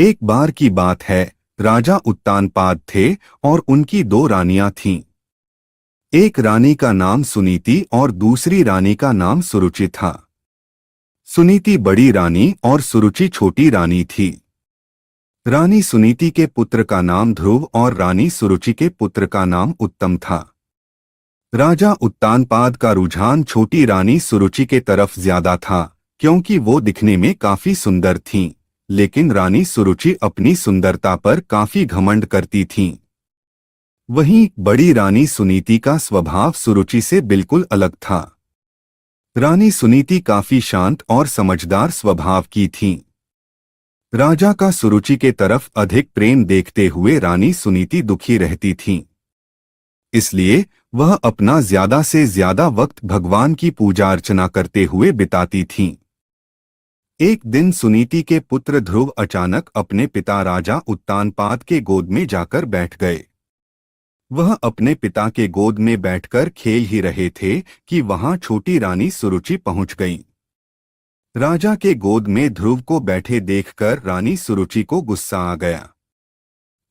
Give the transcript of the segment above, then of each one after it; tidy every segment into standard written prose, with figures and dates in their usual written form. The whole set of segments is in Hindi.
एक बार की बात है, राजा उत्तानपाद थे और उनकी दो रानियां थीं। एक रानी का नाम सुनीति और दूसरी रानी का नाम सुरुचि था। सुनीति बड़ी रानी और सुरुचि छोटी रानी थी। रानी सुनीति के पुत्र का नाम ध्रुव और रानी सुरुचि के पुत्र का नाम उत्तम था। राजा उत्तानपाद का रुझान छोटी रानी सुरुचि के तरफ ज्यादा था, क्योंकि वो दिखने में काफी सुंदर थीं, लेकिन रानी सुरुचि अपनी सुंदरता पर काफी घमंड करती थीं। वहीं बड़ी रानी सुनीति का स्वभाव सुरुचि से बिल्कुल अलग था। रानी सुनीति काफी शांत और समझदार स्वभाव की थीं। राजा का सुरुचि के तरफ अधिक प्रेम देखते हुए रानी सुनीति दुखी रहती थीं। इसलिए वह अपना ज्यादा से ज्यादा वक्त भगवान की पूजा अर्चना करते हुए बिताती थीं। एक दिन सुनीति के पुत्र ध्रुव अचानक अपने पिता राजा उत्तानपाद के गोद में जाकर बैठ गए। वह अपने पिता के गोद में बैठकर खेल ही रहे थे कि वहां छोटी रानी सुरुचि पहुंच गईं। राजा के गोद में ध्रुव को बैठे देखकर रानी सुरुचि को गुस्सा आ गया।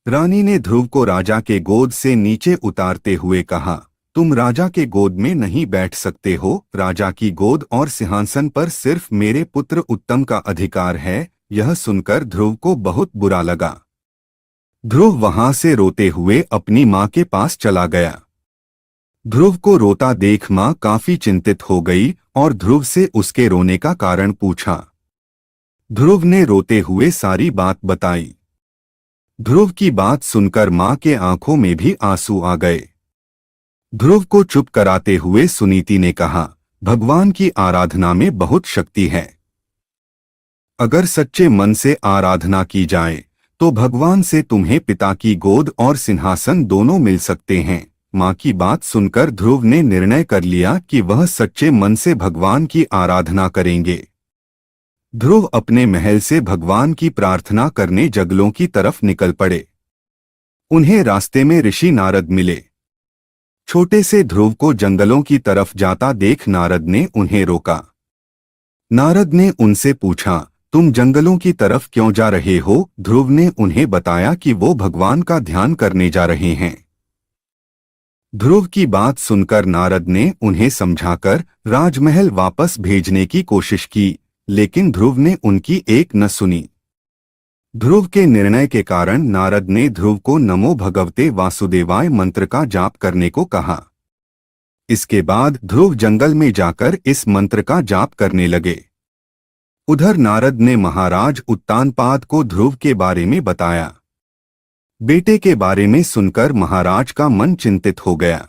रानी ने ध्रुव को राजा के गोद से नीचे उतारते हुए कहा, तुम राजा के गोद में नहीं बैठ सकते हो। राजा की गोद और सिंहासन पर सिर्फ मेरे पुत्र उत्तम का अधिकार है। यह सुनकर ध्रुव को बहुत बुरा लगा। ध्रुव वहां से रोते हुए अपनी मां के पास चला गया। ध्रुव को रोता देख मां काफी चिंतित हो गई और ध्रुव से उसके रोने का कारण पूछा। ध्रुव ने रोते हुए सारी बात बताई। ध्रुव की बात सुनकर मां के आंखों में भी आंसू आ गए। ध्रुव को चुप कराते हुए सुनीति ने कहा, भगवान की आराधना में बहुत शक्ति है। अगर सच्चे मन से आराधना की जाए तो भगवान से तुम्हें पिता की गोद और सिंहासन दोनों मिल सकते हैं। मां की बात सुनकर ध्रुव ने निर्णय कर लिया कि वह सच्चे मन से भगवान की आराधना करेंगे। ध्रुव अपने महल से भगवान की प्रार्थना करने जंगलों की तरफ निकल पड़े। उन्हें रास्ते में ऋषि नारद मिले। छोटे से ध्रुव को जंगलों की तरफ जाता देख नारद ने उन्हें रोका। नारद ने उनसे पूछा, तुम जंगलों की तरफ क्यों जा रहे हो? ध्रुव ने उन्हें बताया कि वो भगवान का ध्यान करने जा रहे हैं। ध्रुव की बात सुनकर नारद ने उन्हें समझाकर राजमहल वापस भेजने की कोशिश की, लेकिन ध्रुव ने उनकी एक न सुनी। ध्रुव के निर्णय के कारण नारद ने ध्रुव को नमो भगवते वासुदेवाय मंत्र का जाप करने को कहा। इसके बाद ध्रुव जंगल में जाकर इस मंत्र का जाप करने लगे। उधर नारद ने महाराज उत्तानपाद को ध्रुव के बारे में बताया। बेटे के बारे में सुनकर महाराज का मन चिंतित हो गया।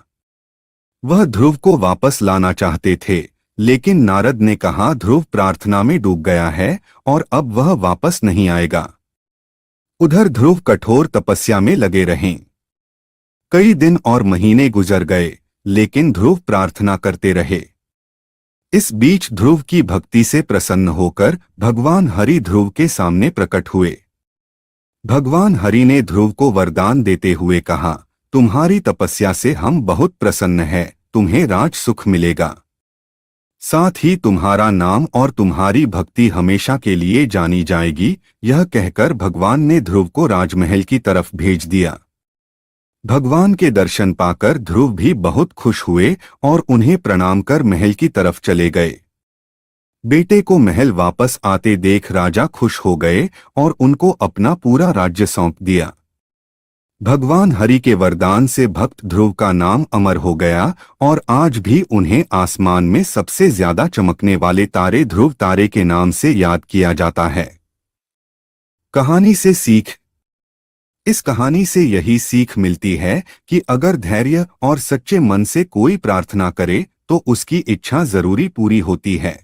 वह ध्रुव को वापस लाना चाहते थे, लेकिन नारद ने कहा ध्रुव प्रार्थना में डूब गया है और अब वह वापस नहीं आएगा। उधर ध्रुव कठोर तपस्या में लगे रहे। कई दिन और महीने गुजर गए, लेकिन ध्रुव प्रार्थना करते रहे। इस बीच ध्रुव की भक्ति से प्रसन्न होकर भगवान हरि ध्रुव के सामने प्रकट हुए। भगवान हरि ने ध्रुव को वरदान देते हुए कहा, तुम्हारी तपस्या से हम बहुत प्रसन्न हैं, तुम्हें राज सुख मिलेगा। साथ ही तुम्हारा नाम और तुम्हारी भक्ति हमेशा के लिए जानी जाएगी। यह कहकर भगवान ने ध्रुव को राजमहल की तरफ भेज दिया। भगवान के दर्शन पाकर ध्रुव भी बहुत खुश हुए और उन्हें प्रणाम कर महल की तरफ चले गए। बेटे को महल वापस आते देख राजा खुश हो गए और उनको अपना पूरा राज्य सौंप दिया। भगवान हरि के वरदान से भक्त ध्रुव का नाम अमर हो गया और आज भी उन्हें आसमान में सबसे ज्यादा चमकने वाले तारे ध्रुव तारे के नाम से याद किया जाता है। कहानी से सीख। इस कहानी से यही सीख मिलती है कि अगर धैर्य और सच्चे मन से कोई प्रार्थना करे तो उसकी इच्छा जरूरी पूरी होती है।